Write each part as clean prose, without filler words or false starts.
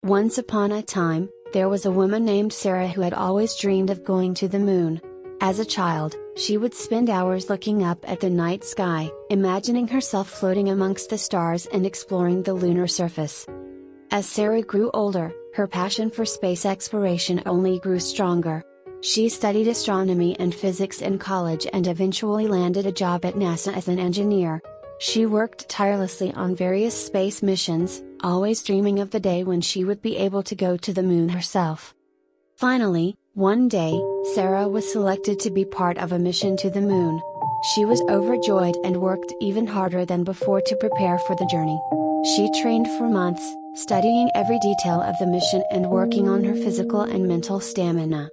Once upon a time, there was a woman named Sarah who had always dreamed of going to the moon. As a child, she would spend hours looking up at the night sky, imagining herself floating amongst the stars and exploring the lunar surface. As Sarah grew older, her passion for space exploration only grew stronger. She studied astronomy and physics in college and eventually landed a job at NASA as an engineer. She worked tirelessly on various space missions, always dreaming of the day when she would be able to go to the moon herself. Finally, one day, Sarah was selected to be part of a mission to the moon. She was overjoyed and worked even harder than before to prepare for the journey. She trained for months, studying every detail of the mission and working on her physical and mental stamina.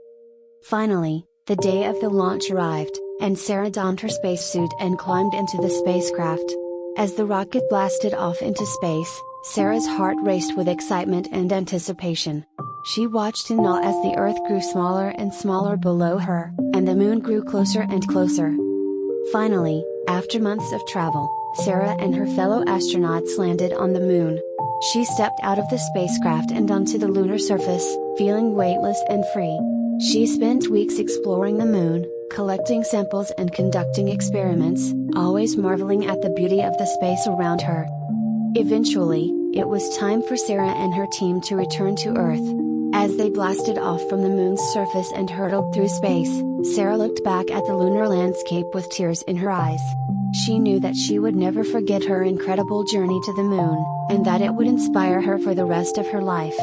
Finally, the day of the launch arrived, and Sarah donned her spacesuit and climbed into the spacecraft. As the rocket blasted off into space, Sarah's heart raced with excitement and anticipation. She watched in awe as the Earth grew smaller and smaller below her, and the moon grew closer and closer. Finally, after months of travel, Sarah and her fellow astronauts landed on the moon. She stepped out of the spacecraft and onto the lunar surface, feeling weightless and free. She spent weeks exploring the moon, collecting samples and conducting experiments, always marveling at the beauty of the space around her. Eventually, it was time for Sarah and her team to return to Earth. As they blasted off from the moon's surface and hurtled through space, Sarah looked back at the lunar landscape with tears in her eyes. She knew that she would never forget her incredible journey to the moon, and that it would inspire her for the rest of her life.